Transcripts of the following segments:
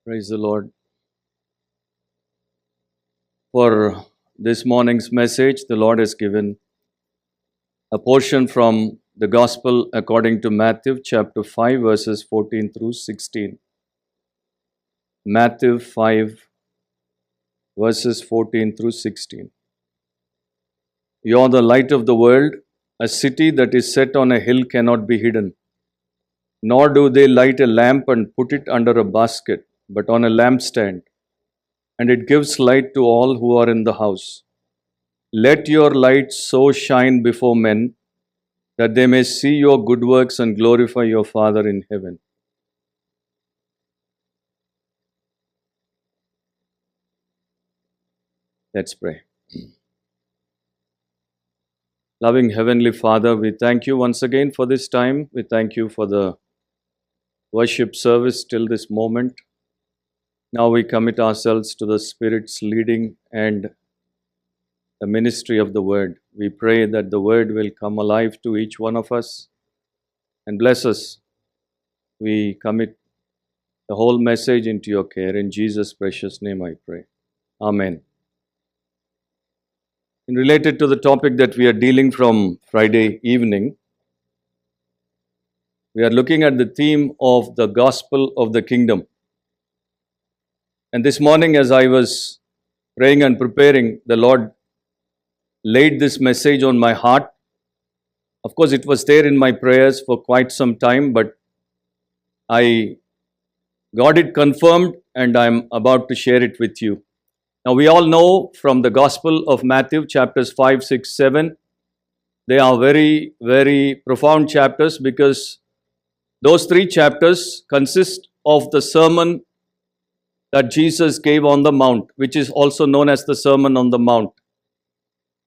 Praise the Lord. For this morning's message, the Lord has given a portion from the Gospel according to Matthew chapter 5 verses 14 through 16. Matthew 5 verses 14 through 16. You are the light of the world. A city that is set on a hill cannot be hidden. Nor do they light a lamp and put it under a basket, but on a lampstand, and it gives light to all who are in the house. Let your light so shine before men that they may see your good works and glorify your Father in heaven. Let's pray. Loving Heavenly Father, we thank you once again for this time. We thank you for the worship service till this moment. Now we commit ourselves to the Spirit's leading and the ministry of the Word. We pray that the Word will come alive to each one of us and bless us. We commit the whole message into your care. In Jesus' precious name I pray. Amen. In related to the topic that we are dealing from Friday evening, we are looking at the theme of the gospel of the kingdom. And this morning, as I was praying and preparing, the Lord laid this message on my heart. Of course, it was there in my prayers for quite some time, but I got it confirmed and I'm about to share it with you. Now, we all know from the Gospel of Matthew, chapters 5, 6, 7, they are very, very profound chapters because those three chapters consist of the sermon that Jesus gave on the mount, which is also known as the Sermon on the Mount.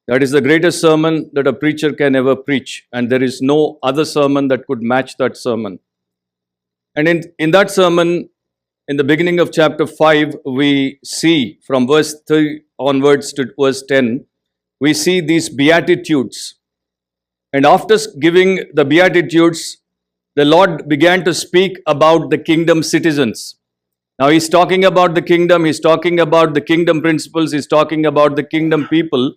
That is the greatest sermon that a preacher can ever preach, and there is no other sermon that could match that sermon. And in that sermon, in the beginning of chapter 5, we see from verse 3 onwards to verse 10, we see these Beatitudes. And after giving the Beatitudes, the Lord began to speak about the kingdom citizens. Now he's talking about the kingdom, he's talking about the kingdom principles, he's talking about the kingdom people.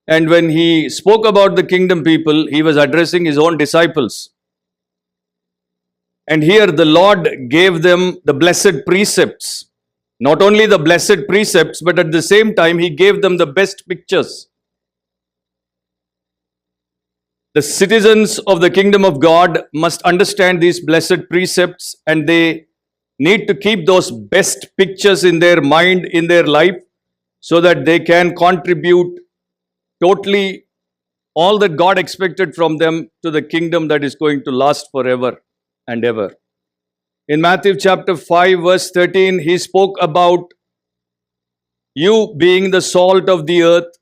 And when he spoke about the kingdom people, he was addressing his own disciples. And here the Lord gave them the blessed precepts. Not only the blessed precepts, but at the same time, he gave them the best pictures. The citizens of the kingdom of God must understand these blessed precepts, and they need to keep those best pictures in their mind, in their life, so that they can contribute totally all that God expected from them to the kingdom that is going to last forever and ever. In Matthew chapter 5 verse 13, he spoke about you being the salt of the earth.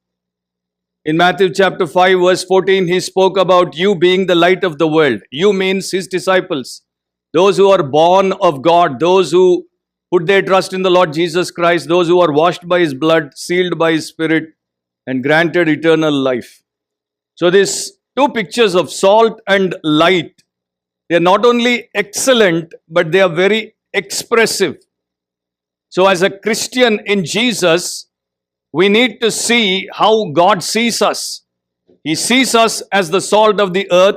In Matthew chapter 5 verse 14, he spoke about you being the light of the world. You means his disciples, those who are born of God, those who put their trust in the Lord Jesus Christ, those who are washed by his blood, sealed by his Spirit, and granted eternal life. So these two pictures of salt and light, they are not only excellent, but they are very expressive. So as a Christian in Jesus, we need to see how God sees us. He sees us as the salt of the earth,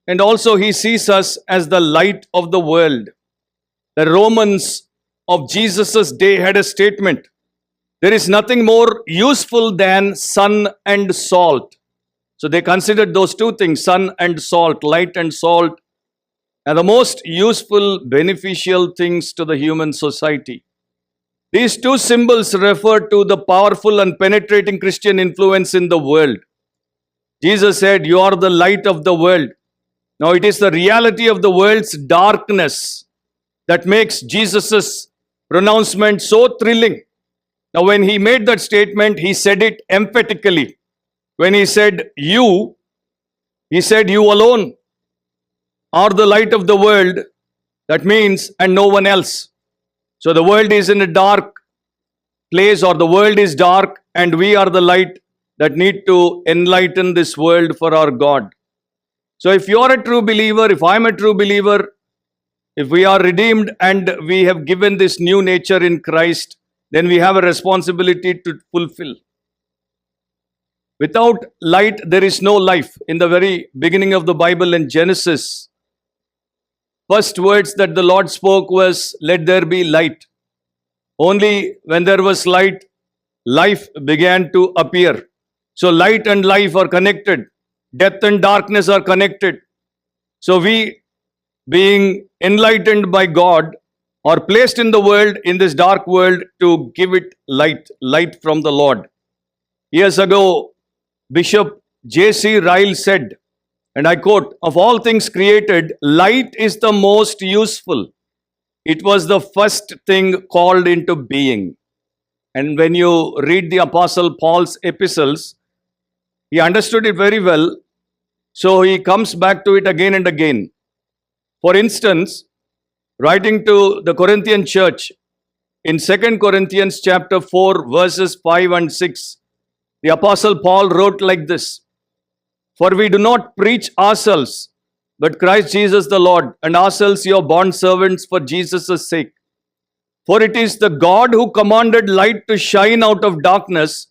and also he sees us as the light of the world. The Romans of Jesus' day had a statement: there is nothing more useful than sun and salt. So they considered those two things, sun and salt, light and salt, are the most useful, beneficial things to the human society. These two symbols refer to the powerful and penetrating Christian influence in the world. Jesus said, you are the light of the world. Now it is the reality of the world's darkness that makes Jesus' pronouncement so thrilling. Now when he made that statement, he said it emphatically. When he said you, he said you alone are the light of the world. That means, and no one else. So the world is in a dark place, or the world is dark, and we are the light that need to enlighten this world for our God. So if you are a true believer, if I am a true believer, if we are redeemed and we have given this new nature in Christ, then we have a responsibility to fulfill. Without light, there is no life. In the very beginning of the Bible in Genesis, first words that the Lord spoke was, "Let there be light." Only when there was light, life began to appear. So light and life are connected. Death and darkness are connected. So we, being enlightened by God, are placed in the world, in this dark world, to give it light, light from the Lord. Years ago, Bishop J.C. Ryle said, and I quote, "Of all things created, light is the most useful. It was the first thing called into being." And when you read the Apostle Paul's epistles, he understood it very well. So he comes back to it again and again. For instance, writing to the Corinthian church in 2 Corinthians chapter 4, verses 5 and 6, the Apostle Paul wrote like this: "For we do not preach ourselves, but Christ Jesus the Lord, and ourselves your bondservants for Jesus' sake. For it is the God who commanded light to shine out of darkness,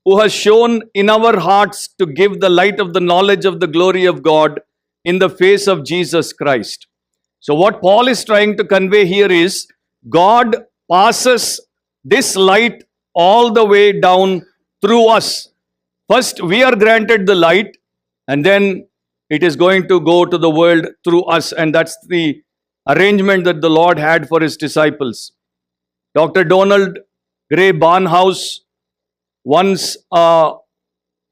who has shown in our hearts to give the light of the knowledge of the glory of God in the face of Jesus Christ." So what Paul is trying to convey here is, God passes this light all the way down through us. First, we are granted the light, and then it is going to go to the world through us. And that's the arrangement that the Lord had for his disciples. Dr. Donald Gray Barnhouse, once a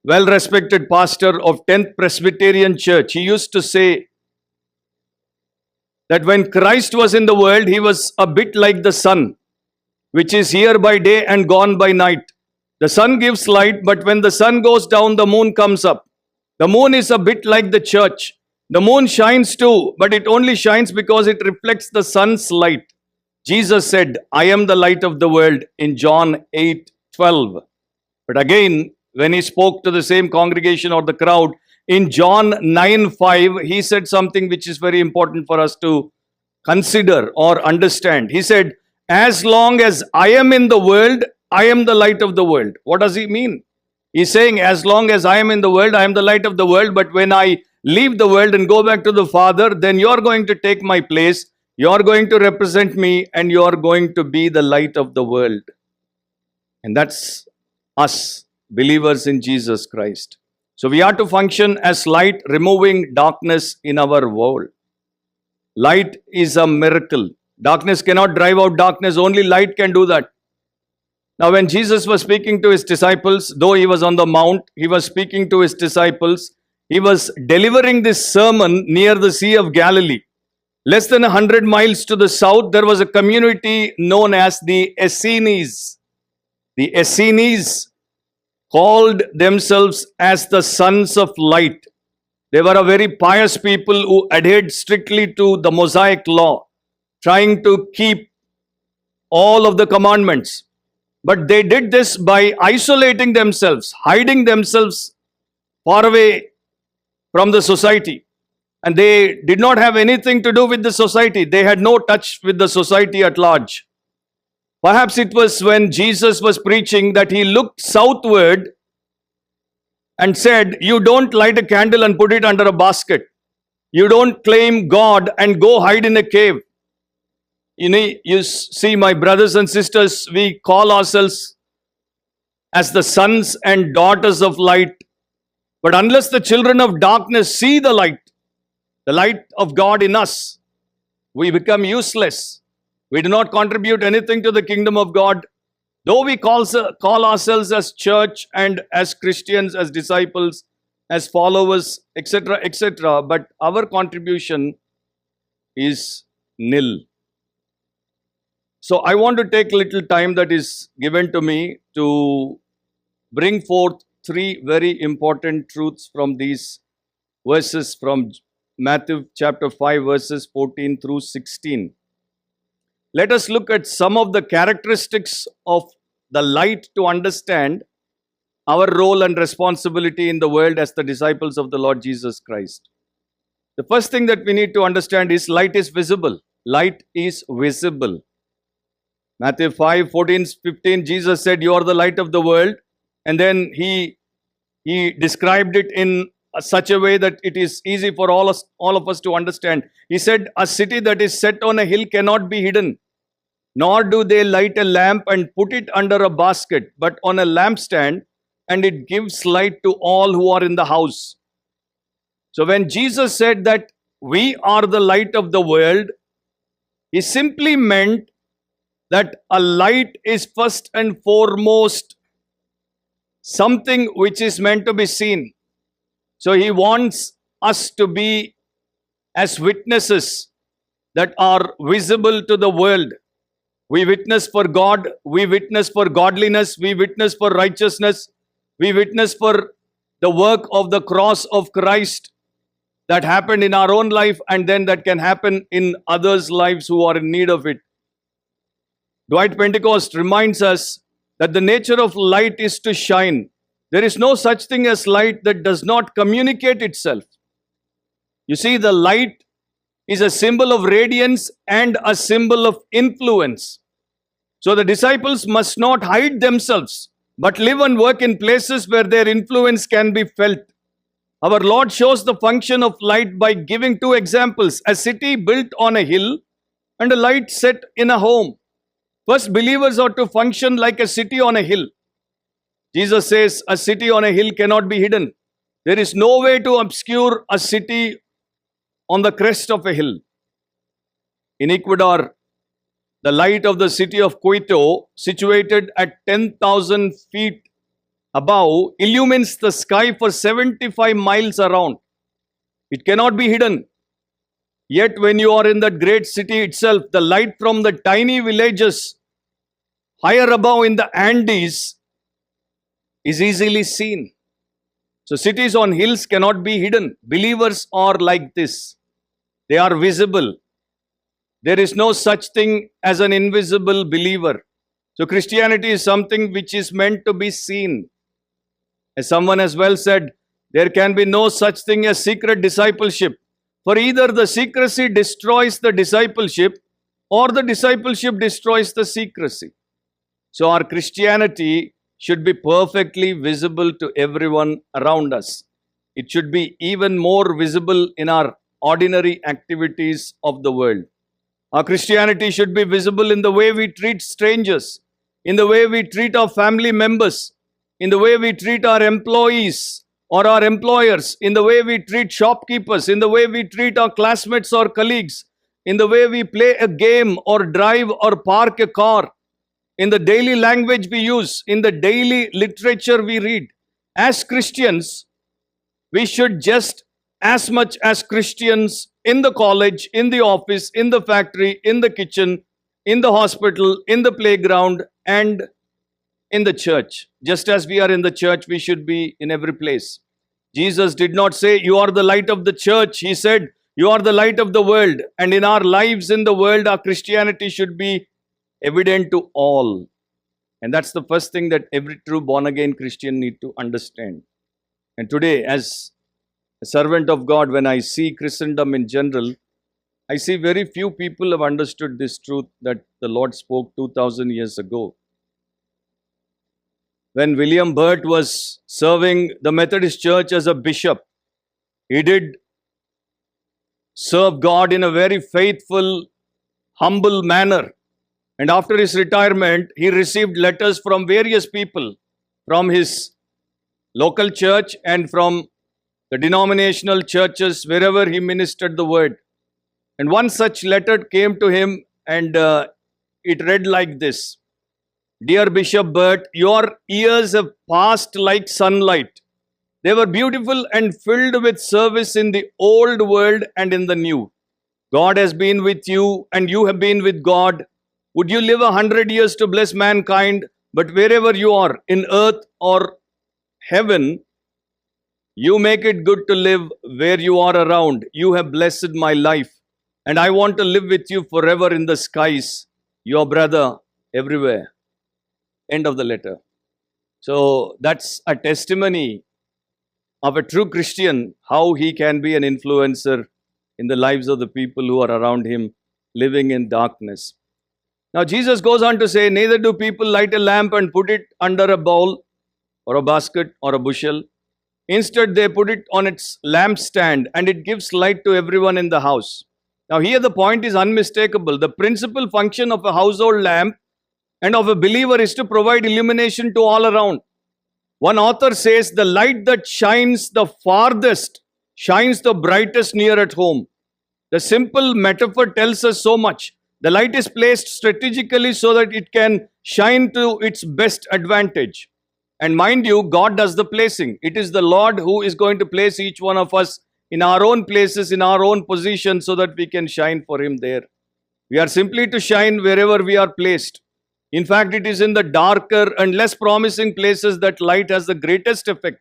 well-respected pastor of 10th Presbyterian Church, he used to say that when Christ was in the world, he was a bit like the sun, which is here by day and gone by night. The sun gives light, but when the sun goes down, the moon comes up. The moon is a bit like the church. The moon shines too, but it only shines because it reflects the sun's light. Jesus said, "I am the light of the world," in John 8:12. But again, when he spoke to the same congregation or the crowd, in John 9:5, he said something which is very important for us to consider or understand. He said, "As long as I am in the world, I am the light of the world." What does he mean? He's saying, as long as I am in the world, I am the light of the world. But when I leave the world and go back to the Father, then you're going to take my place. You're going to represent me, and you're going to be the light of the world. And that's us, believers in Jesus Christ. So we are to function as light, removing darkness in our world. Light is a miracle. Darkness cannot drive out darkness. Only light can do that. Now, when Jesus was speaking to his disciples, though he was on the mount, he was speaking to his disciples. He was delivering this sermon near the Sea of Galilee. Less than 100 miles to the south, there was a community known as the Essenes. The Essenes called themselves as the sons of light. They were a very pious people who adhered strictly to the Mosaic law, trying to keep all of the commandments. But they did this by isolating themselves, hiding themselves far away from the society. And they did not have anything to do with the society. They had no touch with the society at large. Perhaps it was when Jesus was preaching that he looked southward and said, "You don't light a candle and put it under a basket. You don't claim God and go hide in a cave." You see, my brothers and sisters, we call ourselves as the sons and daughters of light. But unless the children of darkness see the light of God in us, we become useless. We do not contribute anything to the kingdom of God. Though we call ourselves as church and as Christians, as disciples, as followers, etc., etc., but our contribution is nil. So I want to take a little time that is given to me to bring forth three very important truths from these verses from Matthew chapter 5, verses 14 through 16. Let us look at some of the characteristics of the light to understand our role and responsibility in the world as the disciples of the Lord Jesus Christ. The first thing that we need to understand is light is visible. light is visible. Matthew 5, 14, 15, Jesus said, "You are the light of the world." And then he described it in such a way that it is easy for all of us to understand. He said, "A city that is set on a hill cannot be hidden, nor do they light a lamp and put it under a basket, but on a lampstand, and it gives light to all who are in the house." So when Jesus said that we are the light of the world, he simply meant that a light is first and foremost something which is meant to be seen. So he wants us to be as witnesses that are visible to the world. We witness for God, we witness for godliness, we witness for righteousness, we witness for the work of the cross of Christ that happened in our own life, and then that can happen in others' lives who are in need of it. Dwight Pentecost reminds us that the nature of light is to shine. There is no such thing as light that does not communicate itself. You see, the light is a symbol of radiance and a symbol of influence. So the disciples must not hide themselves, but live and work in places where their influence can be felt. Our Lord shows the function of light by giving two examples: a city built on a hill and a light set in a home. First, believers are to function like a city on a hill. Jesus says a city on a hill cannot be hidden. There is no way to obscure a city on the crest of a hill. In Ecuador, the light of the city of Quito, situated at 10,000 feet above, illumines the sky for 75 miles around. It cannot be hidden. Yet when you are in that great city itself, the light from the tiny villages higher above in the Andes is easily seen. So cities on hills cannot be hidden. Believers are like this. They are visible. There is no such thing as an invisible believer. So Christianity is something which is meant to be seen. As someone has well said, there can be no such thing as secret discipleship. For either the secrecy destroys the discipleship, or the discipleship destroys the secrecy. So our Christianity should be perfectly visible to everyone around us. It should be even more visible in our ordinary activities of the world. Our Christianity should be visible in the way we treat strangers, in the way we treat our family members, in the way we treat our employees or our employers, in the way we treat shopkeepers, in the way we treat our classmates or colleagues, in the way we play a game or drive or park a car, in the daily language we use, in the daily literature we read. As Christians, we should just as much as Christians in the college, in the office, in the factory, in the kitchen, in the hospital, in the playground, and in the church. Just as we are in the church, we should be in every place. Jesus did not say, "You are the light of the church." He said, "You are the light of the world." And in our lives in the world, our Christianity should be evident to all. And that's the first thing that every true born-again Christian need to understand. And today, as a servant of God, when I see Christendom in general, I see very few people have understood this truth that the Lord spoke 2,000 years ago. When William Burt was serving the Methodist Church as a bishop, he did serve God in a very faithful, humble manner. And after his retirement, he received letters from various people, from his local church and from the denominational churches wherever he ministered the word. And one such letter came to him, and it read like this: "Dear Bishop Burt, your years have passed like sunlight. They were beautiful and filled with service in the old world and in the new. God has been with you, and you have been with God. Would you live 100 years to bless mankind? But wherever you are, in earth or heaven, you make it good to live where you are around. You have blessed my life, and I want to live with you forever in the skies. Your brother everywhere." End of the letter. So that's a testimony of a true Christian, how he can be an influencer in the lives of the people who are around him, living in darkness. Now, Jesus goes on to say, neither do people light a lamp and put it under a bowl or a basket or a bushel. Instead, they put it on its lampstand and it gives light to everyone in the house. Now, here the point is unmistakable. The principal function of a household lamp and of a believer is to provide illumination to all around. One author says, the light that shines the farthest shines the brightest near at home. The simple metaphor tells us so much. The light is placed strategically so that it can shine to its best advantage. And mind you, God does the placing. It is the Lord who is going to place each one of us in our own places, in our own position, so that we can shine for Him there. We are simply to shine wherever we are placed. In fact, it is in the darker and less promising places that light has the greatest effect.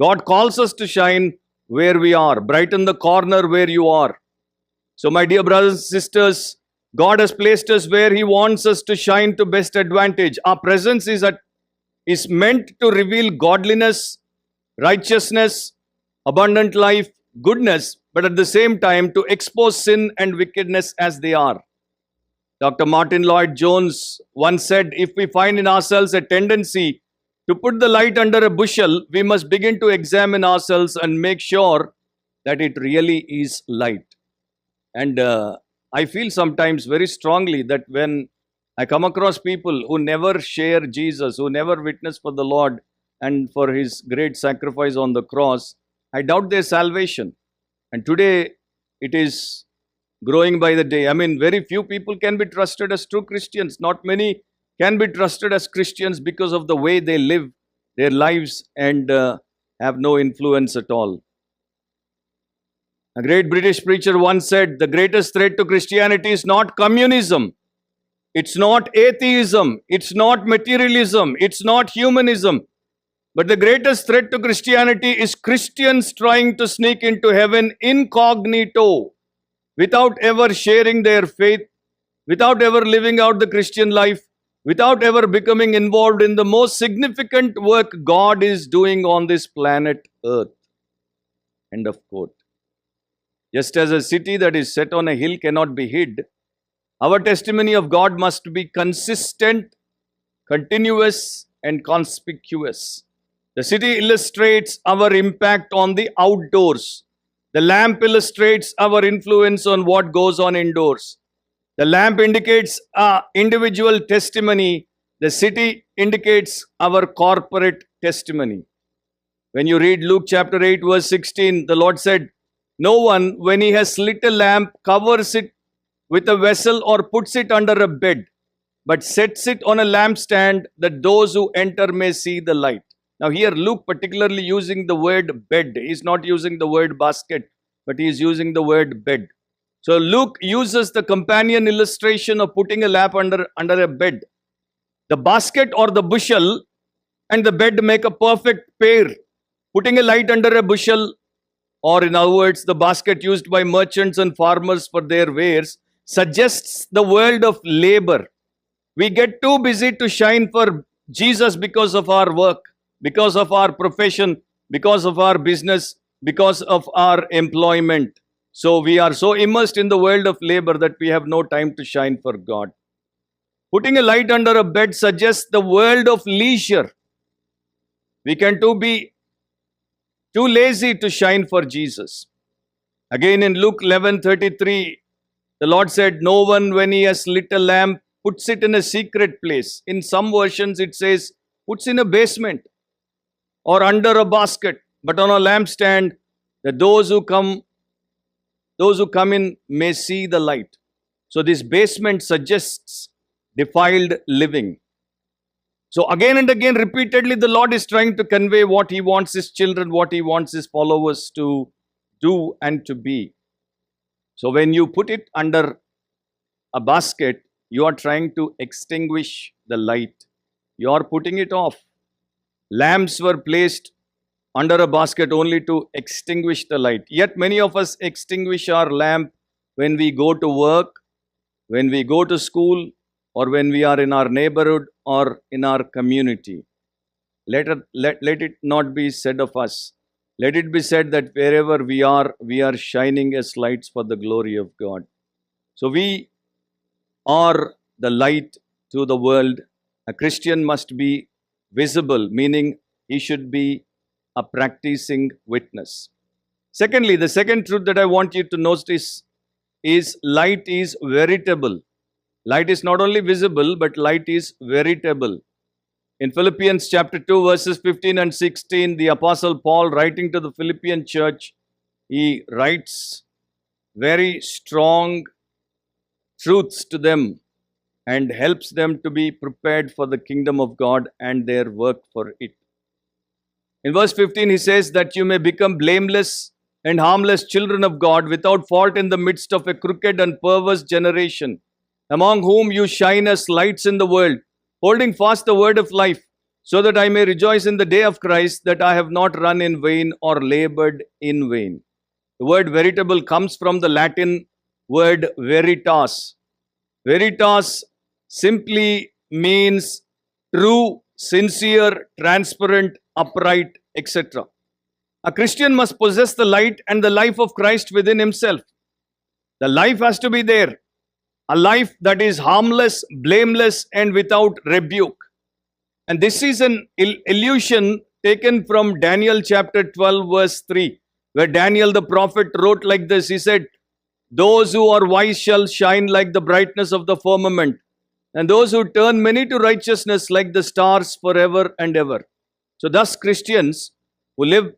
God calls us to shine where we are, brighten the corner where you are. So, my dear brothers and sisters, God has placed us where He wants us to shine to best advantage. Our presence is meant to reveal godliness, righteousness, abundant life, goodness, but at the same time to expose sin and wickedness as they are. Dr. Martin Lloyd-Jones once said, if we find in ourselves a tendency to put the light under a bushel, we must begin to examine ourselves and make sure that it really is light. And I feel sometimes very strongly that when I come across people who never share Jesus, who never witness for the Lord and for His great sacrifice on the cross, I doubt their salvation. And today it is growing by the day. I mean, very few people can be trusted as true Christians. Not many can be trusted as Christians because of the way they live their lives and have no influence at all. A great British preacher once said, the greatest threat to Christianity is not communism. It's not atheism. It's not materialism. It's not humanism. But the greatest threat to Christianity is Christians trying to sneak into heaven incognito, without ever sharing their faith, without ever living out the Christian life, without ever becoming involved in the most significant work God is doing on this planet Earth. End of quote. Just as a city that is set on a hill cannot be hid, our testimony of God must be consistent, continuous, and conspicuous. The city illustrates our impact on the outdoors. The lamp illustrates our influence on what goes on indoors. The lamp indicates our individual testimony. The city indicates our corporate testimony. When you read Luke chapter 8, verse 16, the Lord said, no one, when he has lit a lamp, covers it with a vessel or puts it under a bed, but sets it on a lampstand that those who enter may see the light. Now here Luke particularly using the word bed. He is not using the word basket, but he is using the word bed. So Luke uses the companion illustration of putting a lamp under a bed. The basket or the bushel and the bed make a perfect pair. Putting a light under a bushel, or in other words, the basket used by merchants and farmers for their wares, suggests the world of labor. We get too busy to shine for Jesus because of our work, because of our profession, because of our business, because of our employment. So we are so immersed in the world of labor that we have no time to shine for God. Putting a light under a bed suggests the world of leisure. We can be too lazy to shine for Jesus. Again in Luke 11:33, the Lord said, no one when he has lit a lamp puts it in a secret place. In some versions it says, puts in a basement or under a basket, but on a lampstand, that those who come in may see the light. So this basement suggests defiled living. So again and again, repeatedly, the Lord is trying to convey what He wants His children, what He wants His followers to do and to be. So when you put it under a basket, you are trying to extinguish the light. You are putting it off. Lamps were placed under a basket only to extinguish the light. Yet many of us extinguish our lamp when we go to work, when we go to school, or when we are in our neighborhood or in our community. Let it not be said of us. Let it be said that wherever we are shining as lights for the glory of God. So we or the light to the world. A Christian must be visible, meaning he should be a practicing witness. Secondly, the second truth that I want you to notice is light is veritable. Light is not only visible, but light is veritable. In Philippians chapter 2, verses 15 and 16, the Apostle Paul, writing to the Philippian church, he writes very strong truths to them and helps them to be prepared for the kingdom of God and their work for it. In verse 15, he says that you may become blameless and harmless children of God without fault in the midst of a crooked and perverse generation, among whom you shine as lights in the world, holding fast the word of life, so that I may rejoice in the day of Christ, that I have not run in vain or labored in vain. The word veritable comes from the Latin word veritas. Veritas simply means true, sincere, transparent, upright, etc. A Christian must possess the light and the life of Christ within himself. The life has to be there. A life that is harmless, blameless, and without rebuke. And this is an illusion taken from Daniel chapter 12, verse 3, where Daniel the prophet wrote like this. He said, "Those who are wise shall shine like the brightness of the firmament, and those who turn many to righteousness like the stars forever and ever." So thus Christians who live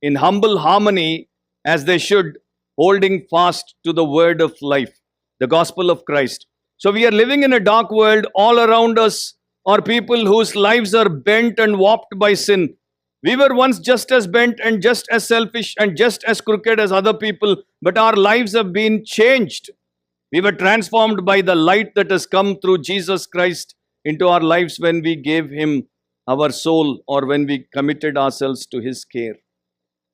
in humble harmony as they should, holding fast to the word of life, the gospel of Christ. So we are living in a dark world. All around us are people whose lives are bent and warped by sin. We were once just as bent and just as selfish and just as crooked as other people, but our lives have been changed. We were transformed by the light that has come through Jesus Christ into our lives when we gave him our soul or when we committed ourselves to his care.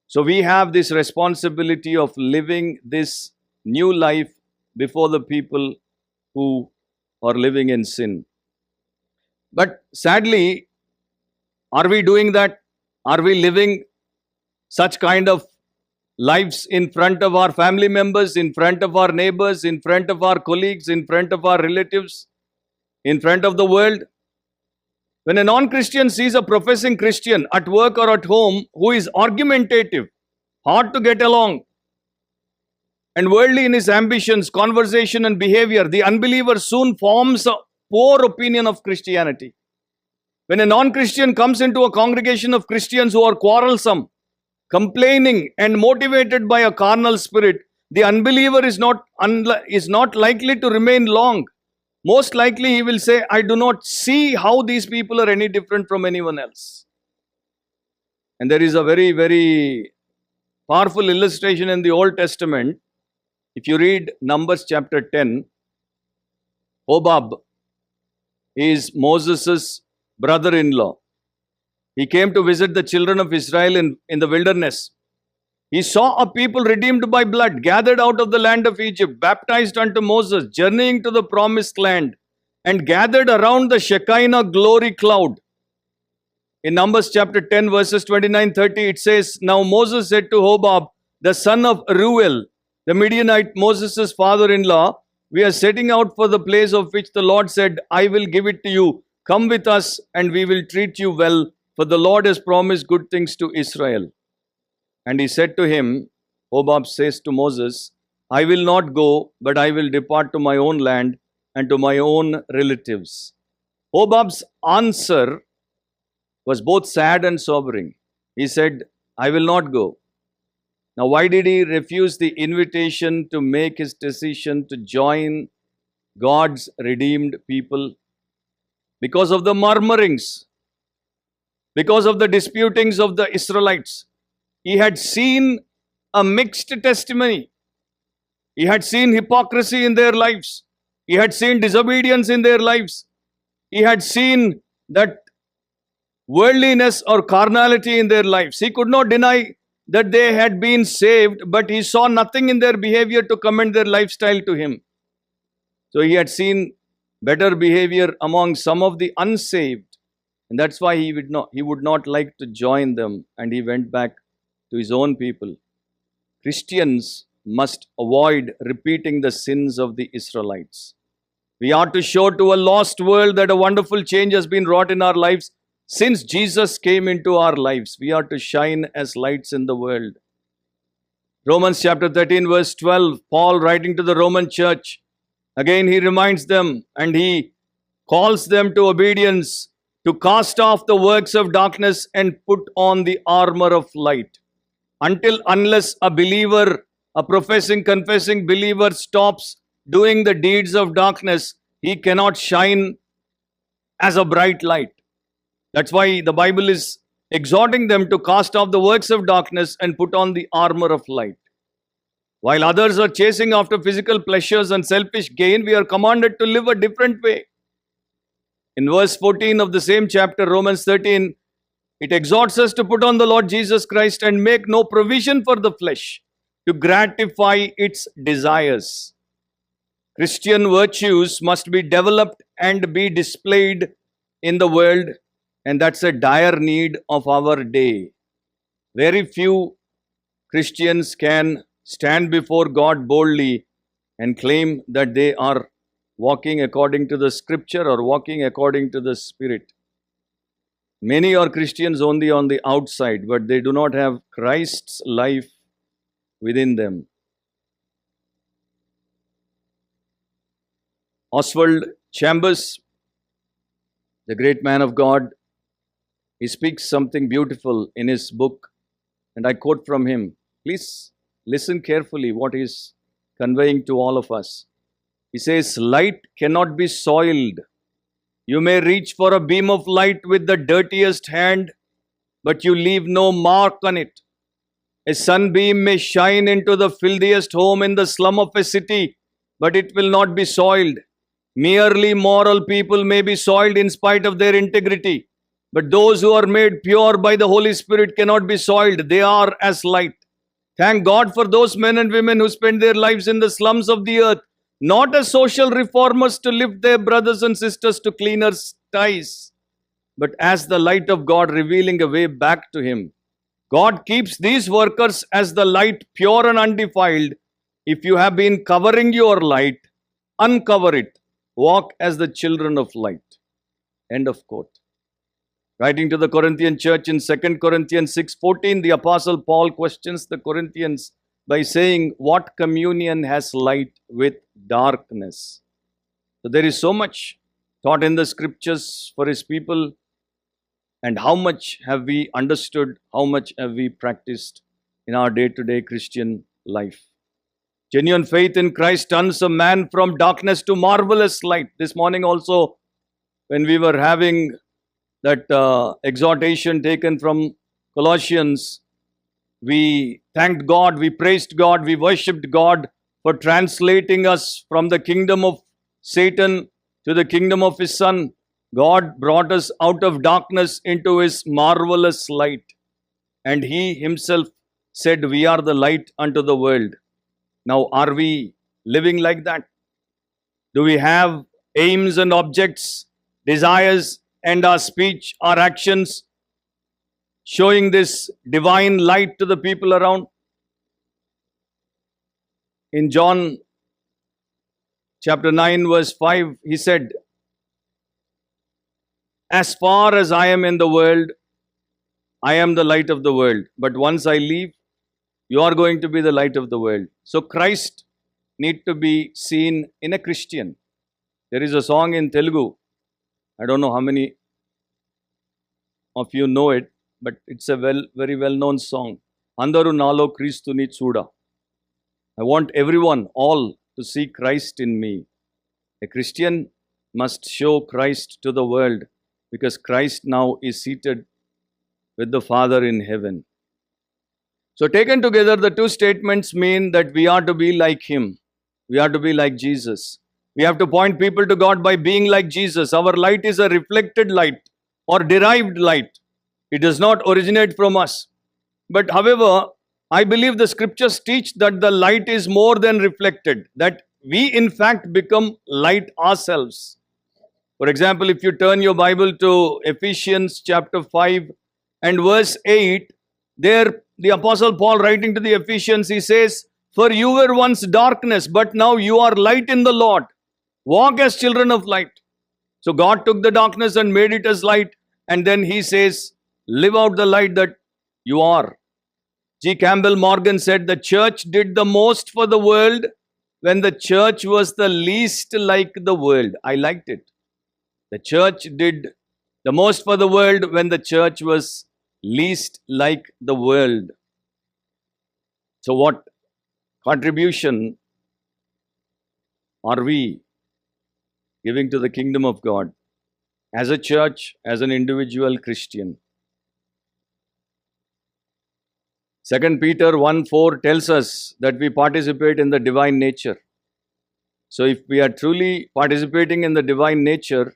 So we have this responsibility of living this new life before the people who are living in sin. But sadly, are we doing that? Are we living such kind of lives in front of our family members, in front of our neighbors, in front of our colleagues, in front of our relatives, in front of the world? When a non-Christian sees a professing Christian at work or at home who is argumentative, hard to get along, and worldly in his ambitions, conversation, and behavior, the unbeliever soon forms a poor opinion of Christianity. When a non-Christian comes into a congregation of Christians who are quarrelsome, complaining, and motivated by a carnal spirit, the unbeliever is not likely to remain long. Most likely he will say, "I do not see how these people are any different from anyone else." And there is a very, very powerful illustration in the Old Testament. If you read Numbers chapter 10, Hobab is Moses' brother-in-law. He came to visit the children of Israel in the wilderness. He saw a people redeemed by blood, gathered out of the land of Egypt, baptized unto Moses, journeying to the promised land, and gathered around the Shekinah glory cloud. In Numbers chapter 10, verses 29-30, it says, "Now Moses said to Hobab, the son of Reuel, the Midianite, Moses' father-in-law, we are setting out for the place of which the Lord said, I will give it to you. Come with us and we will treat you well, for the Lord has promised good things to Israel." And he said to him, Hobab says to Moses, "I will not go, but I will depart to my own land and to my own relatives." Hobab's answer was both sad and sobering. He said, "I will not go." Now, why did he refuse the invitation to make his decision to join God's redeemed people? Because of the murmurings, because of the disputings of the Israelites. He had seen a mixed testimony. He had seen hypocrisy in their lives. He had seen disobedience in their lives. He had seen that worldliness or carnality in their lives. He could not deny that they had been saved, but he saw nothing in their behavior to commend their lifestyle to him. So he had seen better behavior among some of the unsaved, and that's why he would not like to join them, and he went back to his own people. Christians must avoid repeating the sins of the Israelites. We are to show to a lost world that a wonderful change has been wrought in our lives since Jesus came into our lives. We are to shine as lights in the world. Romans chapter 13 verse 12, Paul writing to the Roman church, again he reminds them and he calls them to obedience, to cast off the works of darkness and put on the armor of light. Unless a believer, a professing, confessing believer stops doing the deeds of darkness, he cannot shine as a bright light. That's why the Bible is exhorting them to cast off the works of darkness and put on the armor of light. While others are chasing after physical pleasures and selfish gain, we are commanded to live a different way. In verse 14 of the same chapter, Romans 13, it exhorts us to put on the Lord Jesus Christ and make no provision for the flesh to gratify its desires. Christian virtues must be developed and be displayed in the world, and that's a dire need of our day. Very few Christians can stand before God boldly and claim that they are walking according to the scripture or walking according to the Spirit. Many are Christians only on the outside, but they do not have Christ's life within them. Oswald Chambers, the great man of God, he speaks something beautiful in his book, and I quote from him. Please listen carefully what he is conveying to all of us. He says, light cannot be soiled. You may reach for a beam of light with the dirtiest hand, but you leave no mark on it. A sunbeam may shine into the filthiest home in the slum of a city, but it will not be soiled. Merely moral people may be soiled in spite of their integrity, but those who are made pure by the Holy Spirit cannot be soiled. They are as light. Thank God for those men and women who spend their lives in the slums of the earth, not as social reformers to lift their brothers and sisters to cleaner ties, but as the light of God revealing a way back to Him. God keeps these workers as the light pure and undefiled. If you have been covering your light, uncover it. Walk as the children of light. End of quote. Writing to the Corinthian church in 2 Corinthians 6:14, the Apostle Paul questions the Corinthians by saying, what communion has light with darkness? So there is so much taught in the scriptures for His people, and how much have we understood, how much have we practiced in our day-to-day Christian life? Genuine faith in Christ turns a man from darkness to marvelous light. This morning also, when we were having that exhortation taken from Colossians, we thanked God, we praised God, we worshipped God for translating us from the kingdom of Satan to the kingdom of His Son. God brought us out of darkness into His marvelous light. And He Himself said, we are the light unto the world. Now, are we living like that? Do we have aims and objects, desires, and our speech, our actions, showing this divine light to the people around? In John chapter 9 verse 5, He said, as far as I am in the world, I am the light of the world. But once I leave, you are going to be the light of the world. So Christ need to be seen in a Christian. There is a song in Telugu. I don't know how many of you know it, but it's a very well-known song. Andaru nalo Kristuni chuda. I want everyone, all, to see Christ in me. A Christian must show Christ to the world, because Christ now is seated with the Father in heaven. So taken together, the two statements mean that we are to be like Him. We are to be like Jesus. We have to point people to God by being like Jesus. Our light is a reflected light or derived light. It does not originate from us. But however, I believe the scriptures teach that the light is more than reflected, that we in fact become light ourselves. For example, if you turn your Bible to Ephesians chapter 5 and verse 8, there the Apostle Paul writing to the Ephesians, he says, for you were once darkness, but now you are light in the Lord. Walk as children of light. So God took the darkness and made it as light. And then he says, live out the light that you are. G. Campbell Morgan said the church did the most for the world when the church was the least like the world. I liked it. The church did the most for the world when the church was least like the world. So what contribution are we giving to the kingdom of God as a church, as an individual Christian? 2 Peter 1:4 tells us that we participate in the divine nature. So if we are truly participating in the divine nature,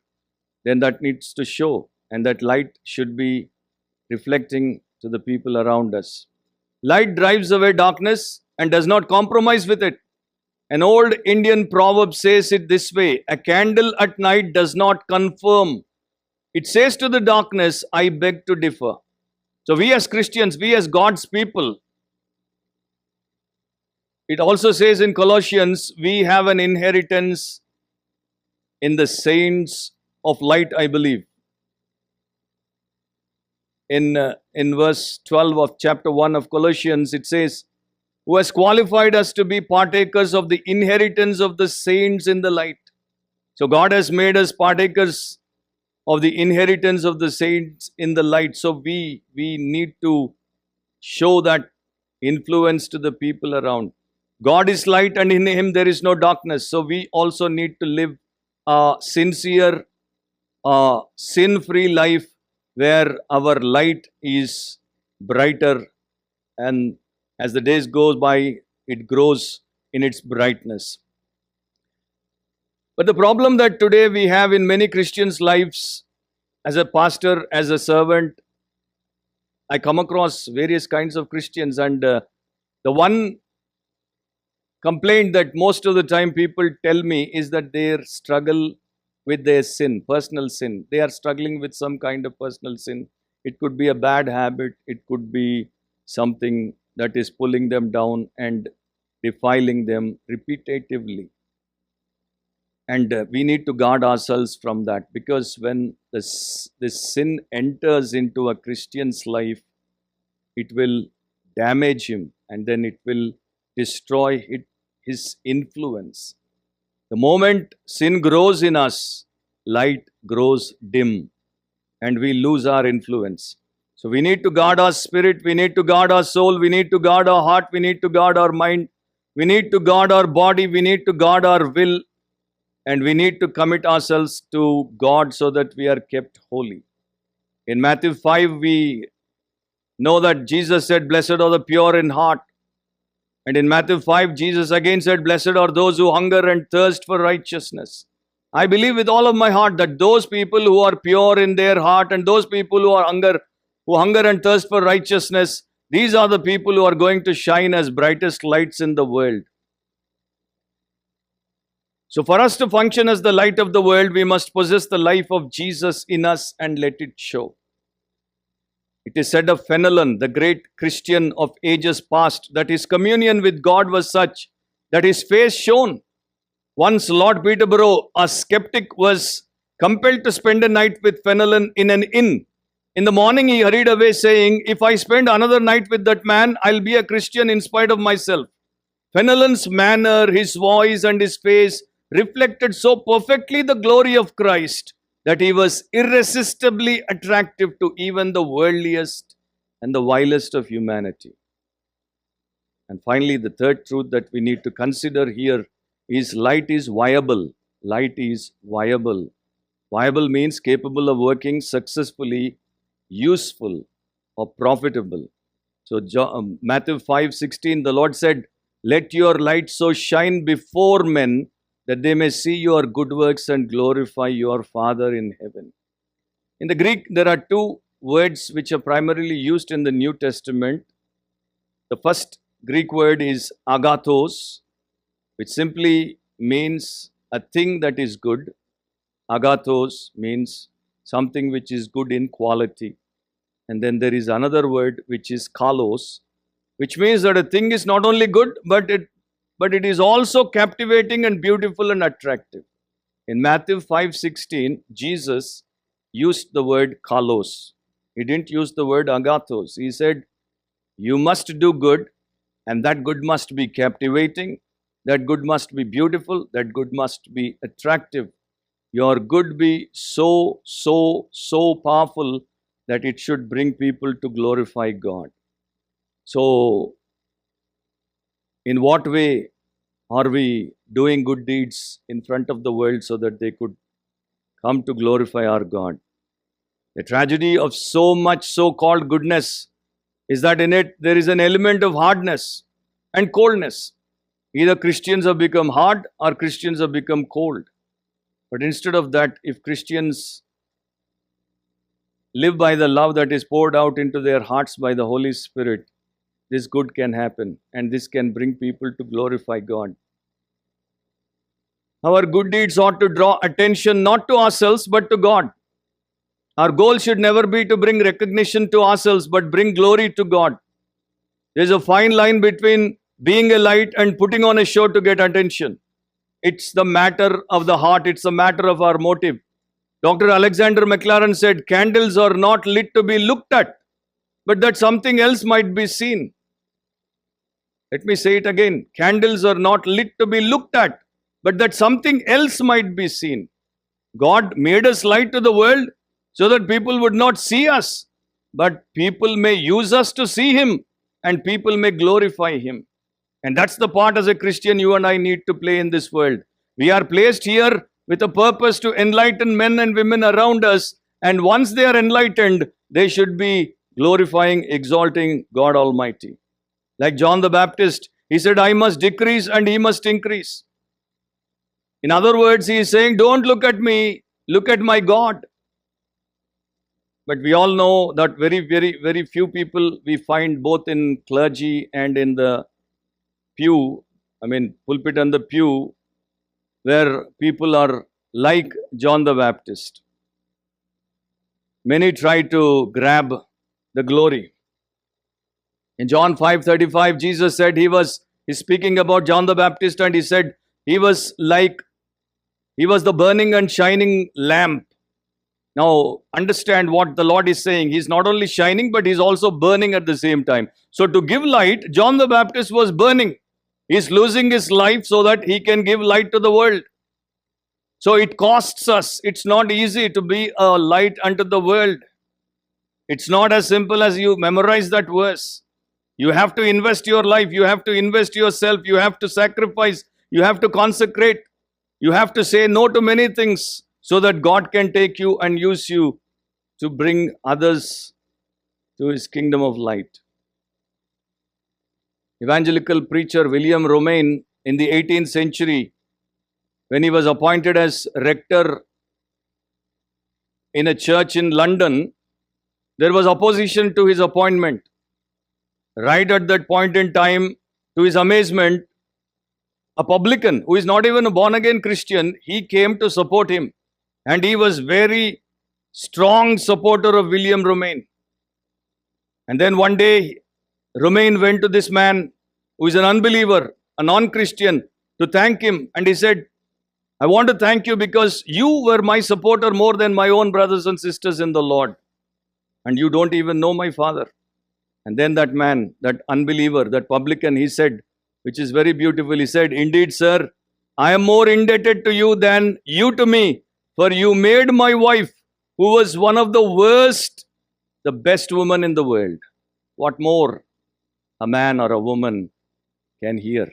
then that needs to show, and that light should be reflecting to the people around us. Light drives away darkness and does not compromise with it. An old Indian proverb says it this way: a candle at night does not confirm. It says to the darkness, I beg to differ. So we as Christians, we as God's people, it also says in Colossians, we have an inheritance in the saints of light, I believe. In verse 12 of chapter 1 of Colossians, it says, who has qualified us to be partakers of the inheritance of the saints in the light. So God has made us partakers of the inheritance of the saints in the light. So we need to show that influence to the people around. God is light and in him there is no darkness. So we also need to live a sincere, sin-free life where our light is brighter, and as the days goes by, it grows in its brightness. But the problem that today we have in many Christians' lives, as a pastor, as a servant, I come across various kinds of Christians, and the one complaint that most of the time people tell me is that they struggle with their sin, personal sin. They are struggling with some kind of personal sin. It could be a bad habit, it could be something that is pulling them down and defiling them repetitively. And we need to guard ourselves from that, because when this sin enters into a Christian's life, it will damage him and then it will destroy his influence. The moment sin grows in us, light grows dim and we lose our influence. So we need to guard our spirit, we need to guard our soul, we need to guard our heart, we need to guard our mind, we need to guard our body, we need to guard our will, and we need to commit ourselves to God so that we are kept holy. In Matthew 5, we know that Jesus said, blessed are the pure in heart. And in Matthew 5, Jesus again said, blessed are those who hunger and thirst for righteousness. I believe with all of my heart that those people who are pure in their heart and those people who hunger and thirst for righteousness, these are the people who are going to shine as brightest lights in the world. So for us to function as the light of the world, we must possess the life of Jesus in us and let it show. It is said of Fenelon, the great Christian of ages past, that his communion with God was such that his face shone. Once Lord Peterborough, a skeptic, was compelled to spend a night with Fenelon in an inn. In the morning he hurried away saying, if I spend another night with that man, I'll be a Christian in spite of myself. Fenelon's manner, his voice and his face reflected so perfectly the glory of Christ that he was irresistibly attractive to even the worldliest and the vilest of humanity. And finally, the third truth that we need to consider here is light is viable. Light is viable. Viable means capable of working successfully, useful or profitable. So Matthew 5:16, the Lord said, let your light so shine before men that they may see your good works and glorify your Father in heaven. In the Greek, there are two words which are primarily used in the New Testament. The first Greek word is agathos, which simply means a thing that is good. Agathos means something which is good in quality. And then there is another word which is kalos, which means that a thing is not only good, but it is also captivating and beautiful and attractive. In Matthew 5:16, Jesus used the word kalos. He didn't use the word agathos. He said, you must do good, and that good must be captivating, that good must be beautiful, that good must be attractive. Your good be so powerful that it should bring people to glorify God. So, in what way are we doing good deeds in front of the world so that they could come to glorify our God? The tragedy of so much so-called goodness is that in it there is an element of hardness and coldness. Either Christians have become hard or Christians have become cold. But instead of that, if Christians live by the love that is poured out into their hearts by the Holy Spirit, this good can happen and this can bring people to glorify God. Our good deeds ought to draw attention not to ourselves but to God. Our goal should never be to bring recognition to ourselves but bring glory to God. There's a fine line between being a light and putting on a show to get attention. It's the matter of the heart, it's a matter of our motive. Dr. Alexander Maclaren said, candles are not lit to be looked at, but that something else might be seen. Let me say it again. Candles are not lit to be looked at, but that something else might be seen. God made us light to the world so that people would not see us, but people may use us to see Him and people may glorify Him. And that's the part as a Christian you and I need to play in this world. We are placed here with a purpose to enlighten men and women around us, and once they are enlightened, they should be glorifying, exalting God Almighty. Like John the Baptist, he said, I must decrease and he must increase. In other words, he is saying, don't look at me, look at my God. But we all know that very few people we find both in clergy and in the pew, pulpit and the pew, where people are like John the Baptist. Many try to grab the glory. In John 5:35, Jesus said he's speaking about John the Baptist, and he said he was the burning and shining lamp. Now, understand what the Lord is saying. He's not only shining, but he's also burning at the same time. So to give light, John the Baptist was burning. He's losing his life so that he can give light to the world. So it costs us. It's not easy to be a light unto the world. It's not as simple as you memorize that verse. You have to invest your life. You have to invest yourself. You have to sacrifice. You have to consecrate. You have to say no to many things so that God can take you and use you to bring others to His kingdom of light. Evangelical preacher William Romaine in the 18th century, when he was appointed as rector in a church in London, there was opposition to his appointment. Right at that point in time, to his amazement, a publican who is not even a born-again Christian, he came to support him. And he was very strong supporter of William Romaine. And then one day, Romaine went to this man who is an unbeliever, a non-Christian, to thank him. And he said, I want to thank you because you were my supporter more than my own brothers and sisters in the Lord. And you don't even know my father. And then that man, that unbeliever, that publican, he said, which is very beautiful, he said, indeed, sir, I am more indebted to you than you to me, for you made my wife, who was one of the worst, the best woman in the world. What more a man or a woman can hear?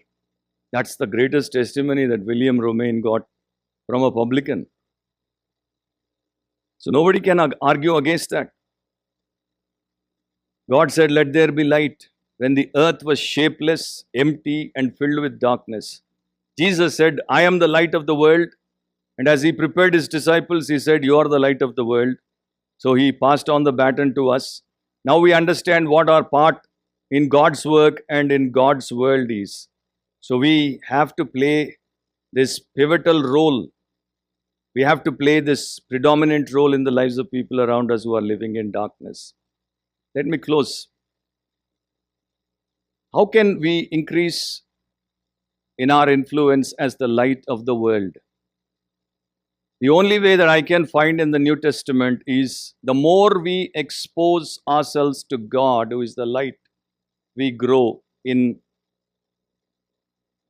That's the greatest testimony that William Romaine got from a publican. So nobody can argue against that. God said, let there be light, when the earth was shapeless, empty, and filled with darkness. Jesus said, I am the light of the world. And as He prepared His disciples, He said, you are the light of the world. So He passed on the baton to us. Now we understand what our part in God's work and in God's world is. So we have to play this pivotal role. We have to play this predominant role in the lives of people around us who are living in darkness. Let me close. How can we increase in our influence as the light of the world? The only way that I can find in the New Testament is the more we expose ourselves to God, who is the light, we grow in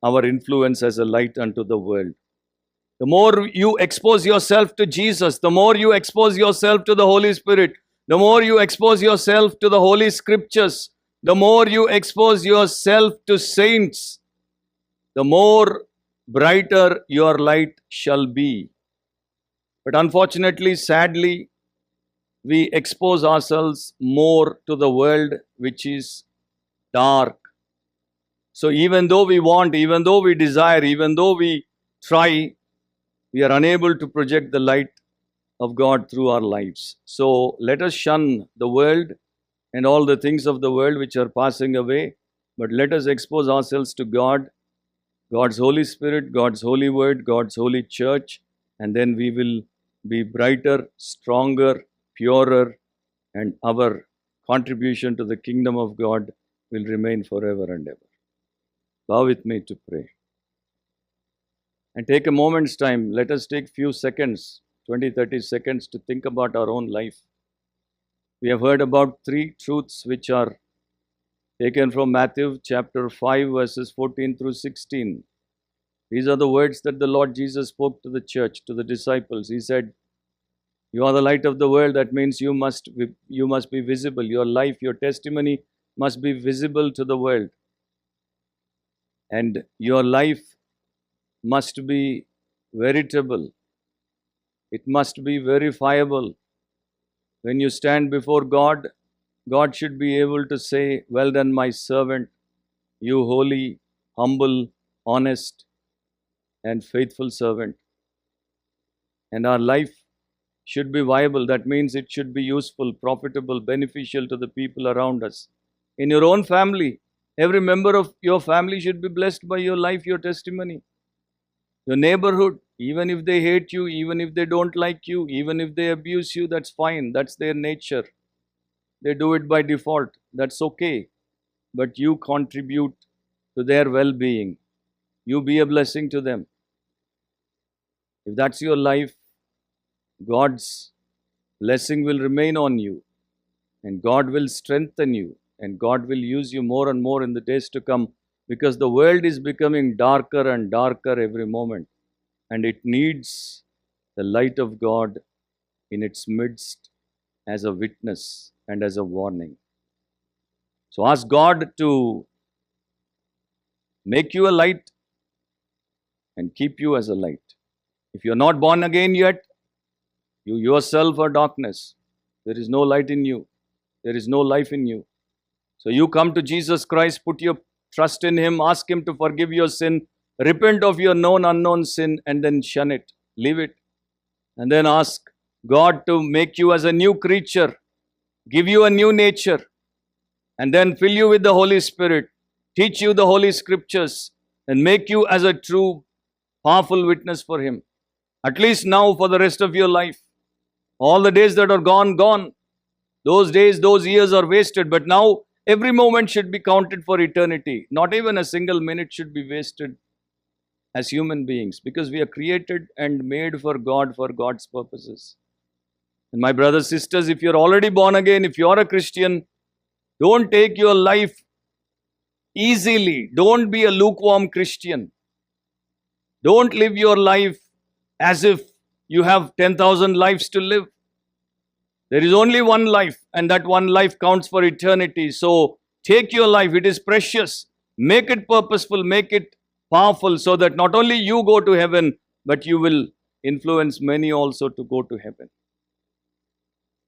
our influence as a light unto the world. The more you expose yourself to Jesus, the more you expose yourself to the Holy Spirit, the more you expose yourself to the Holy Scriptures, the more you expose yourself to saints, the more brighter your light shall be. But unfortunately, sadly, we expose ourselves more to the world which is dark. So even though we want, even though we desire, even though we try, we are unable to project the light of God through our lives. So let us shun the world and all the things of the world which are passing away, but let us expose ourselves to God, God's Holy Spirit, God's Holy Word, God's Holy Church, and then we will be brighter, stronger, purer, and our contribution to the kingdom of God will remain forever and ever. Bow with me to pray. And take a moment's time. Let us take few seconds, 20, 30 seconds to think about our own life. We have heard about 3 truths which are taken from Matthew chapter 5 verses 14 through 16. These are the words that the Lord Jesus spoke to the church, to the disciples. He said, "You are the light of the world." That means you must be visible. Your life, your testimony must be visible to the world. And your life must be veritable. It must be verifiable. When you stand before God, God should be able to say, "Well done, my servant, you holy, humble, honest, and faithful servant." And our life should be viable. That means it should be useful, profitable, beneficial to the people around us. In your own family, every member of your family should be blessed by your life, your testimony. Your neighborhood, even if they hate you, even if they don't like you, even if they abuse you, that's fine. That's their nature. They do it by default. That's okay. But you contribute to their well-being. You be a blessing to them. If that's your life, God's blessing will remain on you, and God will strengthen you, and God will use you more and more in the days to come, because the world is becoming darker and darker every moment, and it needs the light of God in its midst as a witness and as a warning. So ask God to make you a light and keep you as a light. If you're not born again yet, you yourself are darkness. There is no light in you. There is no life in you. So you come to Jesus Christ, put your trust in Him, ask Him to forgive your sin, repent of your known, unknown sin, and then shun it, leave it. And then ask God to make you as a new creature, give you a new nature, and then fill you with the Holy Spirit, teach you the Holy Scriptures, and make you as a true, powerful witness for Him. At least now for the rest of your life. All the days that are gone, gone. Those days, those years are wasted. But now every moment should be counted for eternity. Not even a single minute should be wasted as human beings, because we are created and made for God, for God's purposes. And my brothers, sisters, if you're already born again, if you're a Christian, don't take your life easily. Don't be a lukewarm Christian. Don't live your life as if you have 10,000 lives to live. There is only one life, and that one life counts for eternity. So take your life. It is precious. Make it purposeful. Make it powerful, so that not only you go to heaven, but you will influence many also to go to heaven.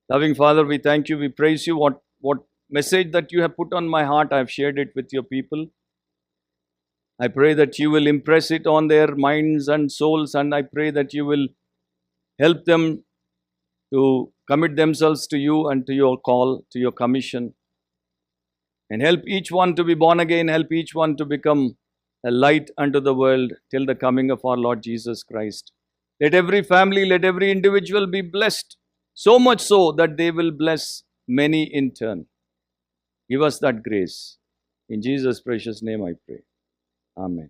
Loving Father, we thank you. We praise you. What message that you have put on my heart, I have shared it with your people. I pray that you will impress it on their minds and souls, and I pray that you will help them to commit themselves to you and to your call, to your commission, and help each one to be born again, help each one to become a light unto the world till the coming of our Lord Jesus Christ. Let every family, let every individual be blessed, so much so that they will bless many in turn. Give us that grace. In Jesus' precious name I pray. Amen.